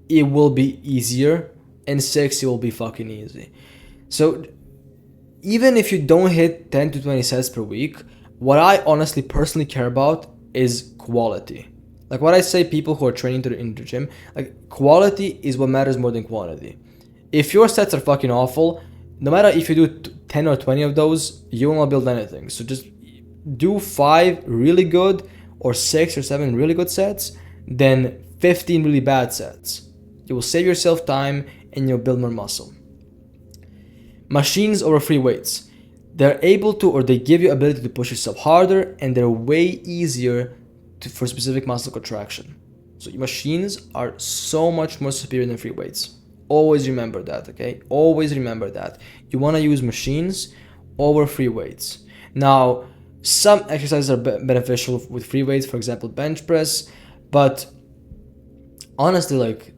it will be easier, and 6, it will be fucking easy. So even if you don't hit 10 to 20 sets per week, what I honestly personally care about is quality. Like what I say, people who are training in the gym, like quality is what matters more than quantity. If your sets are fucking awful, no matter if you do 10 or 20 of those, you will not build anything. So just do 5 really good or 6 or 7 really good sets, then 15 really bad sets. You will save yourself time and you'll build more muscle. Machines over free weights. They're able to, or they give you ability to push yourself harder, and they're way easier for specific muscle contraction. So machines are so much more superior than free weights. Always remember that, okay? Always remember that. You want to use machines over free weights. Now, some exercises are beneficial with free weights, for example, bench press, but honestly, like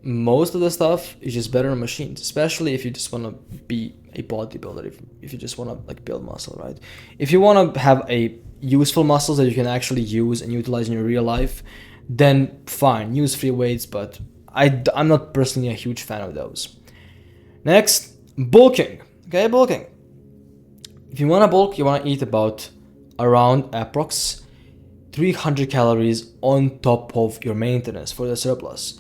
most of the stuff is just better on machines, especially if you just want to be a bodybuilder, if you just want to like build muscle, right? If you want to have a useful muscles that you can actually use and utilize in your real life, then fine, use free weights, but I'm not personally a huge fan of those. Next, bulking. Okay, bulking. If you want to bulk, you want to eat about around approx 300 calories on top of your maintenance for the surplus.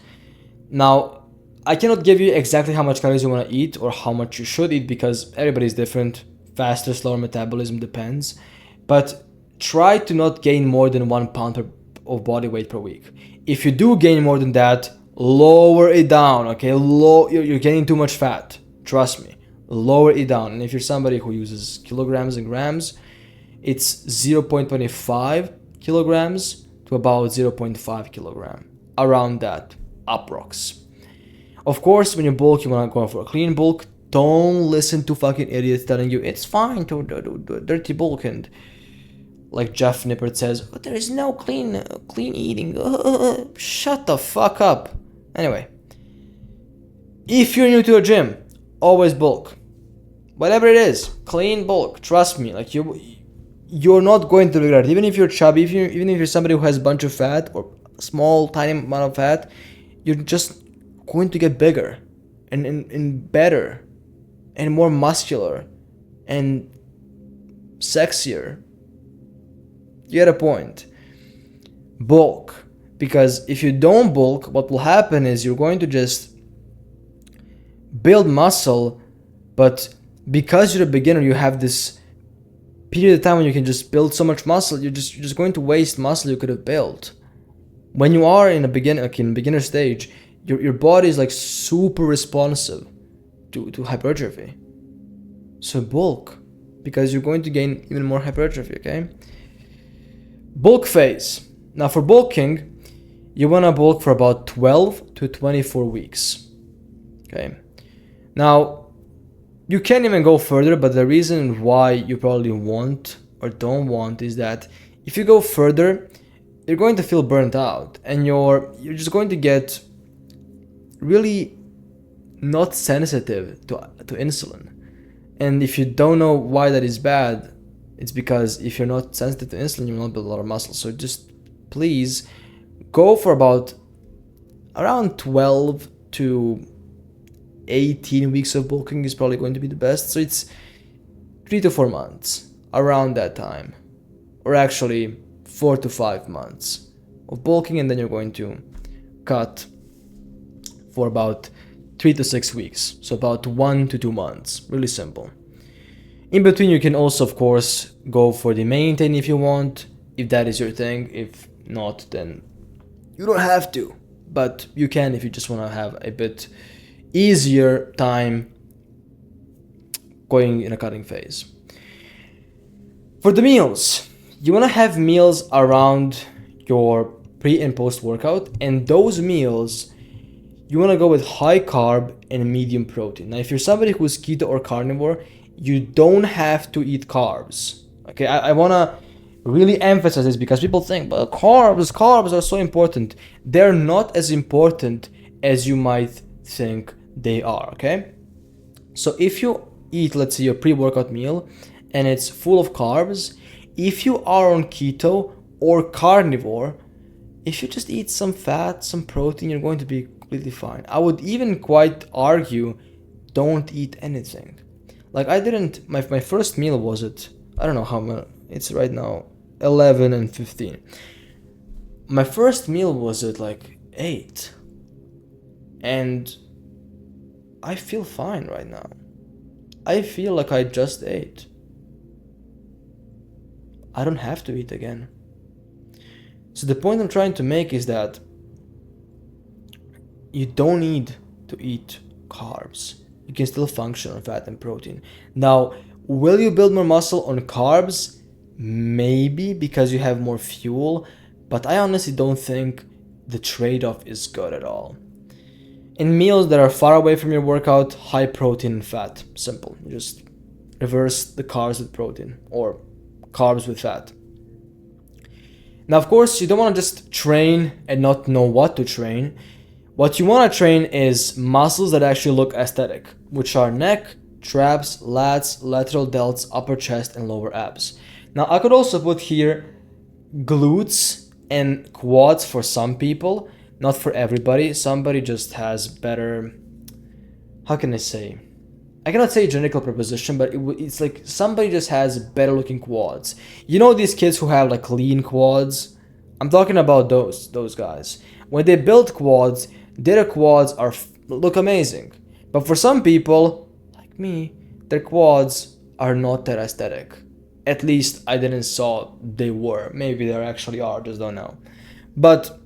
Now, I cannot give you exactly how much calories you want to eat or how much you should eat because everybody's different. Faster, slower metabolism depends. But try to not gain more than 1 pound of body weight per week. If you do gain more than that, lower it down, okay? You're getting too much fat. Trust me. Lower it down. And if you're somebody who uses kilograms and grams, it's 0.25 kilograms to about 0.5 kilogram. Around that, approx. Of course, when you bulk, you want to go for a clean bulk. Don't listen to fucking idiots telling you it's fine to do dirty bulk, and like Jeff Nippert says, oh, there is no clean eating. Shut the fuck up. Anyway, if you're new to a gym, always bulk. Whatever it is, clean bulk. Trust me, like you're not going to regret it. Even if you're chubby, even if you're somebody who has a bunch of fat or a small tiny amount of fat, you're just going to get bigger and better and more muscular and sexier. You get a point. Bulk. Because if you don't bulk, what will happen is you're going to just build muscle, but because you're a beginner, you have this period of time when you can just build so much muscle, you're just going to waste muscle you could have built. When you are in a beginner stage, your body is like super responsive to hypertrophy. So bulk, because you're going to gain even more hypertrophy, okay? Bulk phase. Now for bulking, you want to bulk for about 12 to 24 weeks. Okay. Now, you can even go further, but the reason why you probably want or don't want is that if you go further, you're going to feel burnt out and you're just going to get really not sensitive to insulin. And if you don't know why that is bad, it's because if you're not sensitive to insulin, you will not build a lot of muscle. So just please go for about around 12 to 18 weeks of bulking is probably going to be the best. So it's 3 to 4 months around that time, or actually 4 to 5 months of bulking, and then you're going to cut for about 3 to 6 weeks, so about 1 to 2 months. Really simple. In between, you can also, of course, go for the maintain if you want, if that is your thing. If not, then you don't have to, but you can if you just want to have a bit easier time going in a cutting phase. For the meals, you want to have meals around your pre and post workout, and those meals you want to go with high carb and medium protein. Now, if you're somebody who's keto or carnivore, you don't have to eat carbs. Okay, I want to really emphasize this because people think, but carbs are so important. They're not as important as you might think they are, okay? So if you eat, let's say, your pre-workout meal and it's full of carbs, if you are on keto or carnivore, if you just eat some fat, some protein, you're going to be completely fine. I would even quite argue, don't eat anything. Like I didn't, my first meal was I don't know how much, it's right now 11 and 15. My first meal was at like 8. And I feel fine right now. I feel like I just ate. I don't have to eat again. So the point I'm trying to make is that you don't need to eat carbs. You can still function on fat and protein. Now, will you build more muscle on carbs? Maybe, because you have more fuel, but I honestly don't think the trade-off is good at all. In meals that are far away from your workout, high protein and fat. Simple. You just reverse the carbs with protein or carbs with fat. Now, of course, you don't want to just train and not know what to train. What you want to train is muscles that actually look aesthetic, which are neck, traps, lats, lateral delts, upper chest, and lower abs. Now, I could also put here glutes and quads for some people, not for everybody. Somebody just has better, how can I say? I cannot say genetic preposition, but it's like somebody just has better looking quads. You know these kids who have like lean quads? I'm talking about those guys. When they build quads, their quads look amazing. But for some people, like me, their quads are not that aesthetic. At least I didn't saw they were. Maybe they actually are, just don't know. But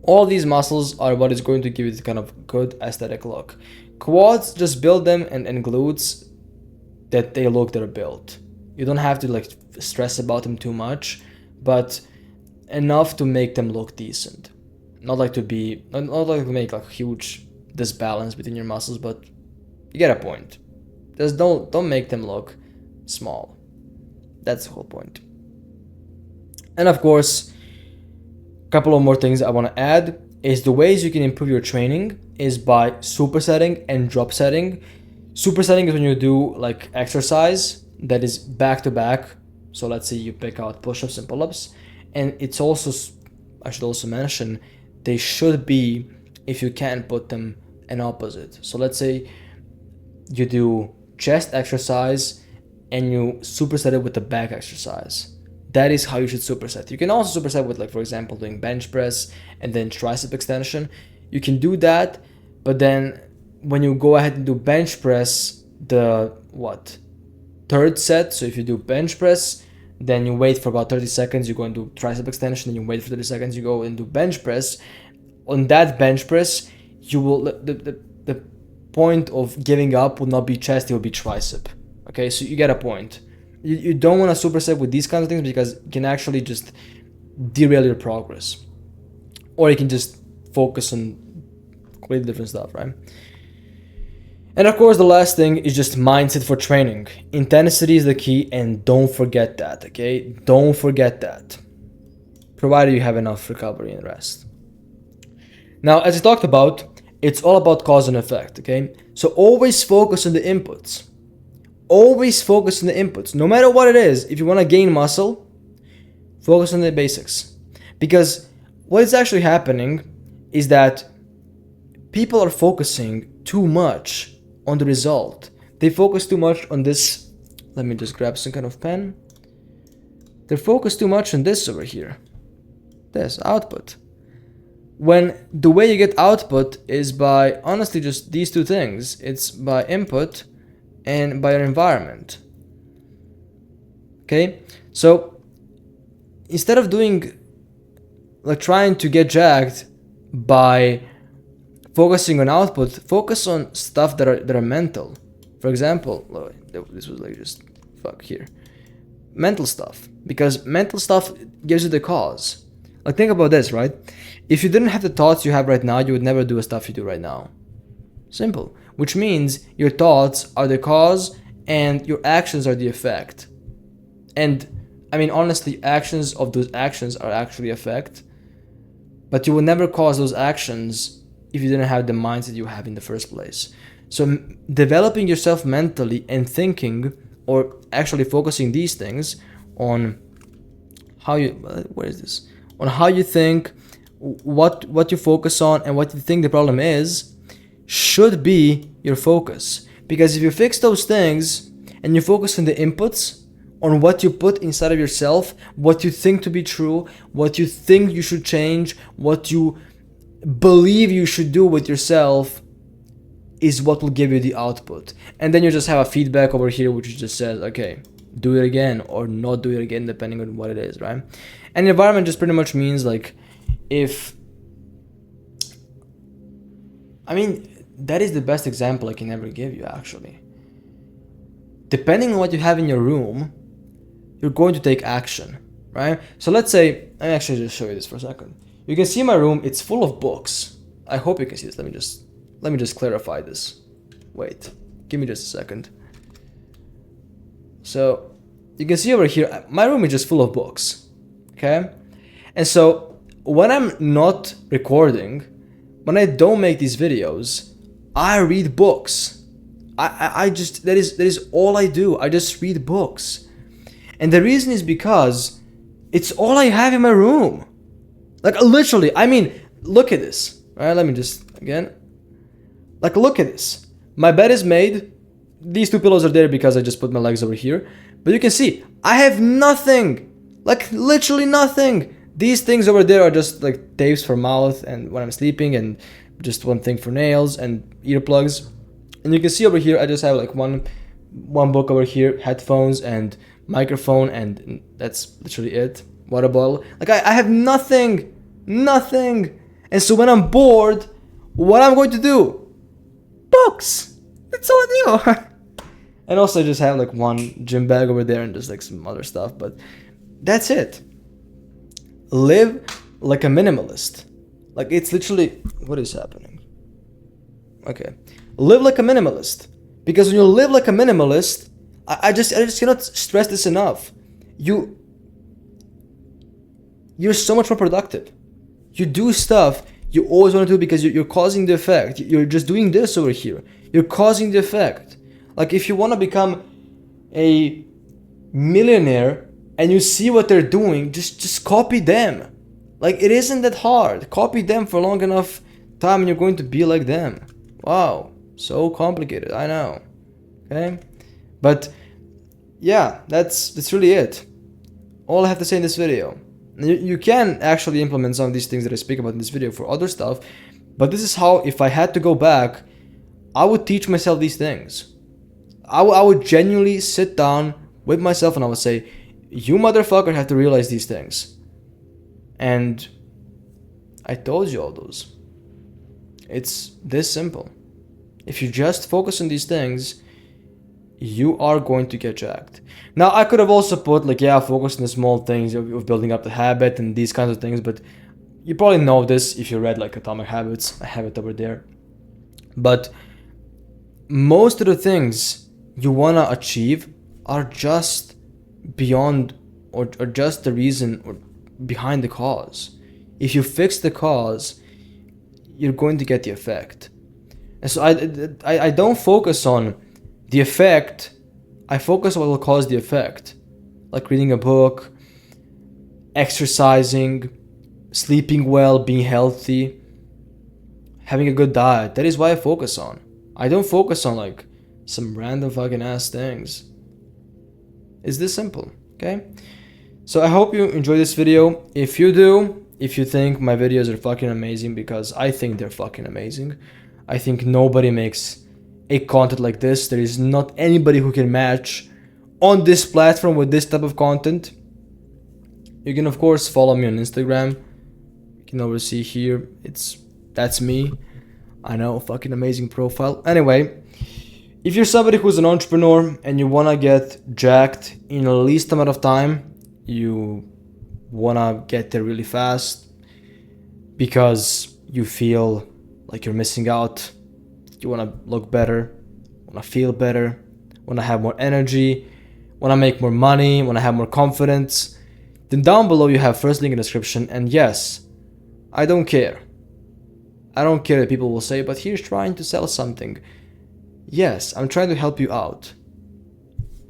all these muscles are what is going to give you the kind of good aesthetic look. Quads, just build them, and glutes that they're built. You don't have to like stress about them too much, but enough to make them look decent. Not like to make like huge disbalance between your muscles, but you get a point. Just don't make them look small. That's the whole point. And of course, a couple of more things I want to add is the ways you can improve your training is by supersetting and drop setting. Supersetting is when you do like exercise that is back to back. So let's say you pick out push-ups and pull-ups, and it's also, I should also mention, they should be, if you can, put them an opposite. So let's say you do chest exercise and you superset it with the back exercise. That is how you should superset. You can also superset with, like, for example, doing bench press and then tricep extension. You can do that, but then when you go ahead and do bench press, the third set. So if you do bench press, then you wait for about 30 seconds, you go and do tricep extension, then you wait for 30 seconds, you go and do bench press. On that bench press, you will the point of giving up will not be chest, it will be tricep. Okay, so you get a point. You don't want to superset with these kinds of things because it can actually just derail your progress. Or you can just focus on completely different stuff, right? And of course, the last thing is just mindset for training. Intensity is the key, and don't forget that, okay? Don't forget that. Provided you have enough recovery and rest. Now, as I talked about, it's all about cause and effect, okay? So always focus on the inputs. Always focus on the inputs. No matter what it is, if you want to gain muscle, focus on the basics. Because what is actually happening is that people are focusing too much on the result. They focus too much on this. Let me just grab some kind of pen. They're focused too much on this over here. This output. When the way you get output is by honestly just these two things. It's by input and by your environment. Okay? So instead of doing like trying to get jacked by focusing on output, focus on stuff that are mental. For example, this was like just fuck here. Mental stuff. Because mental stuff gives you the cause. Like think about this, right? If you didn't have the thoughts you have right now, you would never do the stuff you do right now. Simple. Which means your thoughts are the cause and your actions are the effect. And I mean, honestly, actions of those actions are actually effect. But you will never cause those actions if you didn't have the mindset you have in the first place. So developing yourself mentally and thinking, or actually focusing these things on how you, where is this? On how you think, what you focus on, and what you think the problem is, should be your focus. Because if you fix those things and you focus on the inputs, on what you put inside of yourself, what you think to be true, what you think you should change, what you believe you should do with yourself, is what will give you the output. And then you just have a feedback over here which just says, okay, do it again or not do it again, depending on what it is, right? And environment just pretty much means like, if I mean, that is the best example I can ever give you, actually. Depending on what you have in your room, you're going to take action, right? So let's say, let me actually just show you this for a second. You can see my room, it's full of books. I hope you can see this. Let me just clarify this. Wait, give me just a second. So you can see over here, my room is just full of books, okay? And so when I'm not recording, when I don't make these videos, I read books. I just, that is all I do. I just read books. And the reason is because it's all I have in my room. Like literally, I mean, look at this. All right, let me just, again. Like look at this. My bed is made. These two pillows are there because I just put my legs over here. But you can see, I have nothing. Like literally nothing. These things over there are just like tapes for mouth and when I'm sleeping, and just one thing for nails and earplugs. And you can see over here, I just have like one book over here, headphones and microphone, and that's literally it. Water bottle. Like I have nothing. And so when I'm bored, what I'm going to do? Books. That's all I do. And also I just have like one gym bag over there and just like some other stuff, but that's it. Live like a minimalist. Like it's literally, what is happening? Okay. Live like a minimalist. Because when you live like a minimalist, I just cannot stress this enough. You're so much more productive. You do stuff you always want to do because you're causing the effect. You're just doing this over here. You're causing the effect. Like if you want to become a millionaire and you see what they're doing, just copy them. Like it isn't that hard. Copy them for long enough time and you're going to be like them. Wow, so complicated, I know. Okay? But yeah, that's really it. All I have to say in this video. You can actually implement some of these things that I speak about in this video for other stuff, but this is how, if I had to go back, I would teach myself these things. I would genuinely sit down with myself and I would say, you motherfucker have to realize these things. And I told you all those. It's this simple. If you just focus on these things, you are going to get jacked. Now, I could have also put like, yeah, focus on the small things of building up the habit and these kinds of things, but you probably know this if you read like Atomic Habits. I have it over there. But most of the things you want to achieve are just beyond or just the reason or behind the cause. If you fix the cause, you're going to get the effect. And so I don't focus on the effect. I focus on what will cause the effect, like reading a book, exercising, sleeping well, being healthy, having a good diet. That is what I focus on. I don't focus on like some random fucking ass things. It's this simple, okay? So I hope you enjoy this video. If you do, if you think my videos are fucking amazing, because I think they're fucking amazing. I think nobody makes a content like this. There is not anybody who can match on this platform with this type of content. You can of course follow me on Instagram. You can always see here, that's me. I know, fucking amazing profile. Anyway, if you're somebody who's an entrepreneur and you wanna get jacked in the least amount of time, you wanna get there really fast because you feel like you're missing out, you wanna look better, wanna feel better, wanna have more energy, wanna make more money, wanna have more confidence, then down below you have first link in the description. And yes, I don't care. I don't care that people will say, but he's trying to sell something. Yes, I'm trying to help you out.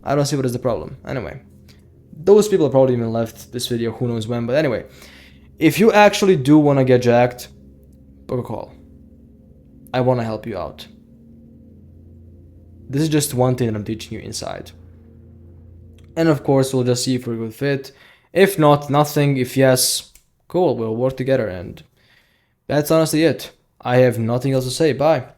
I don't see what is the problem. Anyway, those people probably even left this video, who knows when. But anyway, if you actually do want to get jacked, book a call. I want to help you out. This is just one thing that I'm teaching you inside. And of course, we'll just see if we're a good fit. If not, nothing. If yes, cool, we'll work together. And that's honestly it. I have nothing else to say. Bye.